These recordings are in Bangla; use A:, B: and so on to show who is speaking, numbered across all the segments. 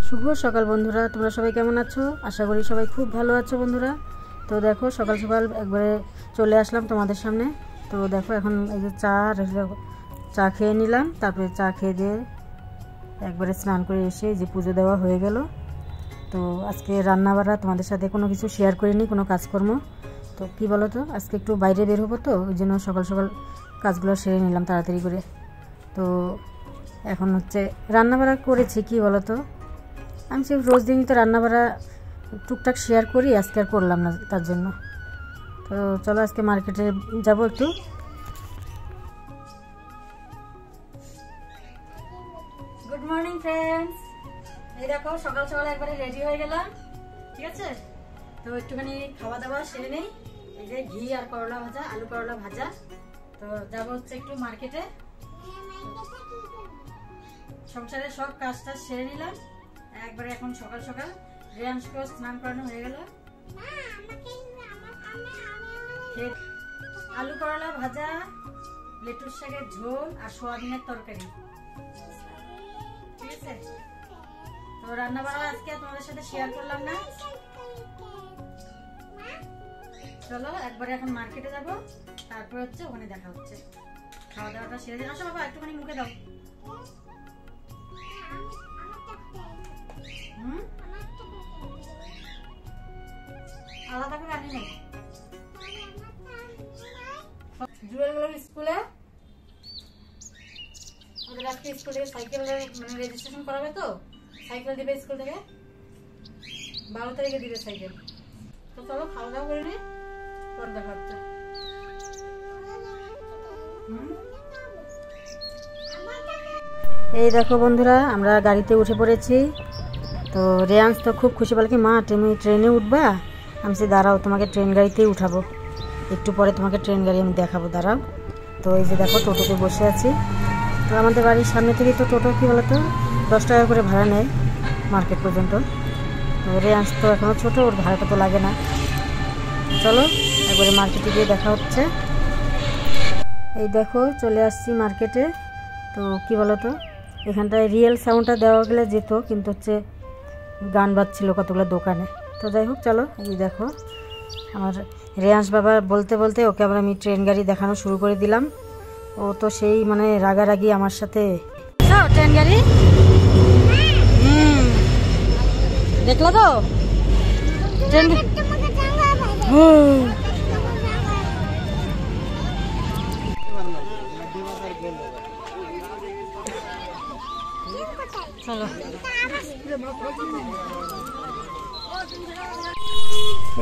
A: শুভ সকাল বন্ধুরা, তোমরা সবাই কেমন আছো? আশা করি সবাই খুব ভালো আছো বন্ধুরা। তো দেখো সকাল সকাল একবারে চলে আসলাম তোমাদের সামনে। তো দেখো এখন এই যে চা খেয়ে নিলাম, তারপরে চা খেয়ে দিয়ে একবারে স্নান করে এসে যে পুজো দেওয়া হয়ে গেল। তো আজকে রান্নাবাড়া তোমাদের সাথে কোনো কিছু শেয়ার করিনি, কোনো কাজকর্ম। তো কি বলো তো, আজকে একটু বাইরে বের হবো, তো ওই জন্য সকাল সকাল কাজগুলো সেরে নিলাম তাড়াতাড়ি করে। তো এখন হচ্ছে রান্নাবাড়া করেছি, কি বলো তো, আমি সে রোজ দিনই তো রান্নাবাড়া টুকটাক শেয়ার করি, আজকে আর করলাম না তার জন্য। তো চলো আজকে মার্কেটে যাব একটু। গুড মর্নিং ফ্রেন্ডস, এই দেখো সকাল সকাল একবারে রেডি হয়ে গেলাম, ঠিক আছে। তো একটুখানি খাওয়া দাওয়া সেরে নেই। এই যে ঘি আর করলা ভাজা, আলু করলা ভাজা। তো যাবো হচ্ছে একটু মার্কেটে। সংসারের সব কাজটা সেরে নিলাম একবারে। এখন সকাল সকাল রেয়াংশকেও স্নান করানো হয়ে গেল। আলু করলা ভাজা, লেটুর শাকের ঝোল আর সোয়াবিনের তরকারি, ঠিক আছে। তো রান্না বান্না আজকে তোমাদের সাথে শেয়ার করলাম না। চলো একবারে এখন মার্কেটে যাব, তারপর হচ্ছে ওখানে দেখা হচ্ছে। খাওয়া দাওয়াটা সেরে দিন। আসো বাবা, একটুখানি মুখে দাও। আলাদা করে আনি নেই। জুয়েল গেল স্কুলে, ওদের আজকে স্কুল থেকে সাইকেল মানে রেজিস্ট্রেশন করাবে, তো সাইকেল দিবে স্কুল থেকে। 12 তারিখে দিবে সাইকেল। তো চলো খাওয়া দাওয়া করে নিই, পর দেখা হচ্ছে। এই দেখো বন্ধুরা, আমরা গাড়িতে উঠে পড়েছি। তো রেয়াংশ তো খুব খুশি, বলে কি মা তুমি ট্রেনে উঠবা? আমি সে দাঁড়াও, তোমাকে ট্রেন গাড়িতেই উঠাবো, একটু পরে তোমাকে ট্রেন গাড়ি আমি দেখাবো, দাঁড়াও। তো এই যে দেখো টোটোতে বসে আছি। তো আমাদের বাড়ির সামনে থেকে তো টোটো কি বলতো 10 টাকা করে ভাড়া নেয় মার্কেট পর্যন্ত। তো রেয়াংশ তো এখনও ছোটো, ওর ভাড়াটা তো লাগে না। চলো একবারে মার্কেটে গিয়ে দেখা হচ্ছে। এই দেখো চলে আসছি মার্কেটে। তো কি বলতো, এখানটায় রিয়েল সাউন্ডটা দেওয়া গেলে যেত, কিন্তু হচ্ছে গান বাজছিল কতগুলো দোকানে। তো যাই হোক চলো, এই দেখো আমার রেয়াংশ বাবা বলতে বলতে ওকে আবার আমি ট্রেন গাড়ি দেখানো শুরু করে দিলাম। ও তো সেই মানে রাগারাগি আমার সাথে। ট্রেন গাড়ি দেখলো তো, ট্রেন চলো।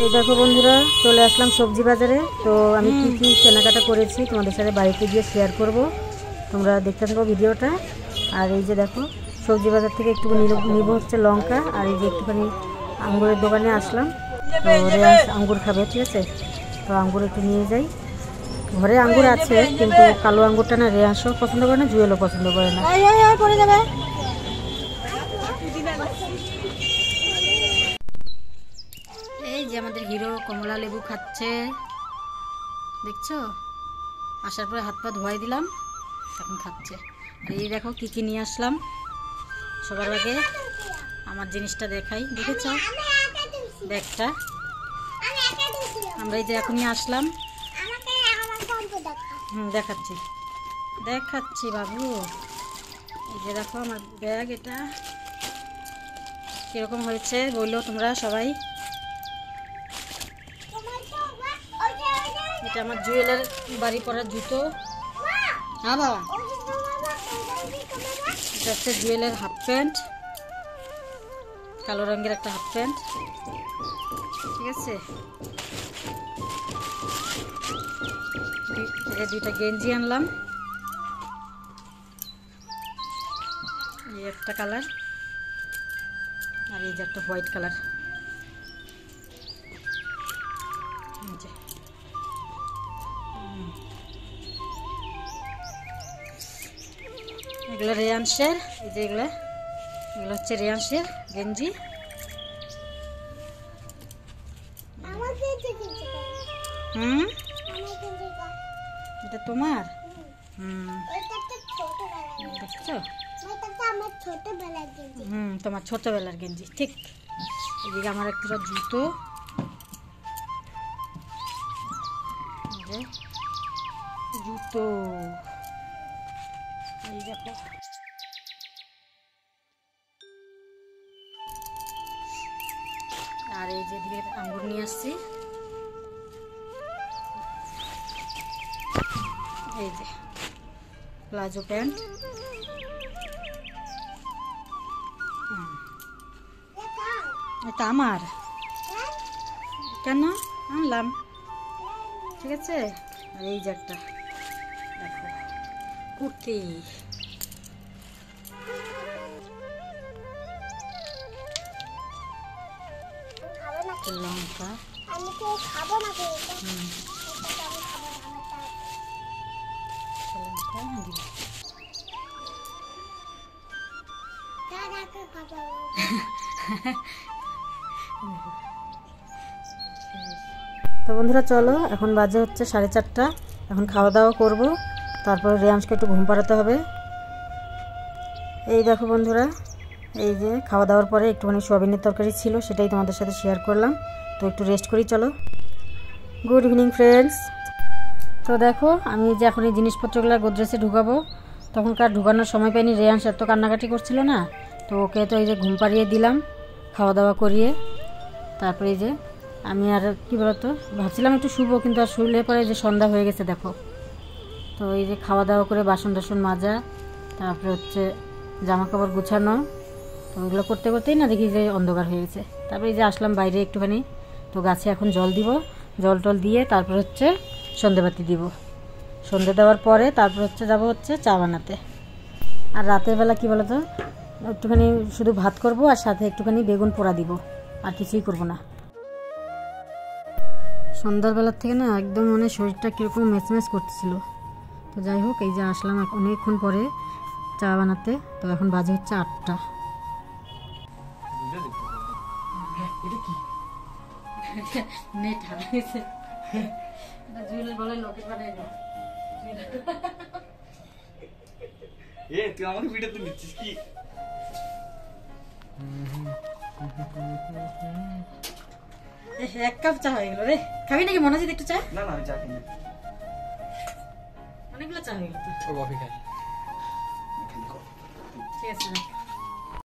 A: এই দেখো বন্ধুরা, চলে আসলাম সবজি বাজারে। তো আমি কি কি কেনাকাটা করেছি তোমাদের সাথে বাড়িতে গিয়ে শেয়ার করব, তোমরা দেখতে থাকো ভিডিওটা। আর এই যে দেখো সবজি বাজার থেকে একটু নিব হচ্ছে লঙ্কা, আর এই যে একটুখানি আঙ্গুরের দোকানে আসলাম। তো রেয়াংশ আঙ্গুর খাবে, ঠিক আছে। তো আঙ্গুর একটু নিয়ে যাই। ঘরে আঙ্গুর আছে, কিন্তু কালো আঙ্গুরটা না রেয়াংশও পছন্দ করে না, জুয়েলও পছন্দ করে না। পড়ে যাবে। এই যে আমাদের হিরো কমলা লেবু খাচ্ছে, দেখছো। আসার পরে হাত পা ধোয়াই দিলাম, এখন খাচ্ছে। আর এই দেখো কি কি নিয়ে আসলাম। সবার আগে আমার জিনিসটা দেখাই, দেখেছো ব্যাগটা। আমরা এই যে এখনই আসলাম। দেখাচ্ছি দেখাচ্ছি বাবু। এই যে দেখো আমার ব্যাগ, এটা কিরকম হয়েছে বললো তোমরা সবাই। এটা আমার জুয়েলের বাড়ি পরার জুতো। হ্যাঁ বাবা, এটা হচ্ছে জুয়েলের হাফ প্যান্ট, কালো রঙের একটা হাফ প্যান্ট, ঠিক আছে। দুইটা গেঞ্জি আনলাম, এই একটা কালার, আর এই যে একটা হোয়াইট কালার। এগুলো রেয়াংশের, এই যে এগুলো হচ্ছে রেয়াংশের গেঞ্জি। এটা তোমার? দেখছো তোমার ছোটবেলার গেঞ্জি ঠিক। এদিকে আমার একটা জুতো, জুতো এই দেখো। আর এই যে দিকে আঙ্গুর নিয়ে আসছি, এই যে প্লাজো প্যান্ট। এটা আমার, কেন আনলাম, ঠিক আছে। আর এই যে একটা দেখো কুর্তি, লঙ্কা। তো বন্ধুরা চলো, এখন বাজে হচ্ছে 4:30। এখন খাওয়া দাওয়া করব, তারপরে রেয়াংশকে একটু ঘুম পাড়াতে হবে। এই দেখো বন্ধুরা, এই যে খাওয়া দাওয়ার পরে একটুখানি সোয়াবিনের তরকারি ছিল, সেটাই তোমাদের সাথে শেয়ার করলাম। তো একটু রেস্ট করি চলো। Good evening friends. তো দেখো আমি যে এখন এই জিনিসপত্রগুলো গোদরেজে ঢুকাবো, তখনকার ঢুকানোর সময় পাইনি। রেয়াংশ এত কান্নাকাটি করছিল না, তো ওকে তো এই যে ঘুম পাড়িয়ে দিলাম খাওয়া দাওয়া করিয়ে। তারপরে এই যে আমি আর কী বলতো ভাবছিলাম একটু শুবো, কিন্তু আর শুলে পরে যে সন্ধ্যা হয়ে গেছে দেখো। তো এই যে খাওয়া দাওয়া করে বাসন টাসন মাজা, তারপরে হচ্ছে জামা কাপড় গুছানো, তো ওইগুলো করতে করতেই না দেখি যে অন্ধকার হয়ে গেছে। তারপরে এই যে আসলাম বাইরে একটুখানি, তো গাছে এখন জল দিব, জল টল দিয়ে তারপর হচ্ছে সন্ধেবাতি দিব। সন্ধে দেওয়ার পরে তারপর হচ্ছে যাব হচ্ছে চা বানাতে। আর রাতের বেলা কী বলতো একটুখানি শুধু ভাত করব, আর সাথে একটুখানি বেগুন পোড়া দিব, আর কিছুই করব না। সন্ধ্যাবেলার থেকে না একদম মানে শরীরটা কীরকম ম্যাচম্যাচ করতেছিল। তো যাই হোক, এই যে আসলাম অনেকক্ষণ পরে চা বানাতে। তো এখন বাজে হচ্ছে 8টা। এক কাপ চা হয়ে গেল রে। খাবি নাকি মনোজিৎ একটু চা?
B: না না আমি চা খাই না,
A: অনেকগুলো চা হয়ে গেল তো।
B: ও কফি খাই।
A: ঠিক আছে।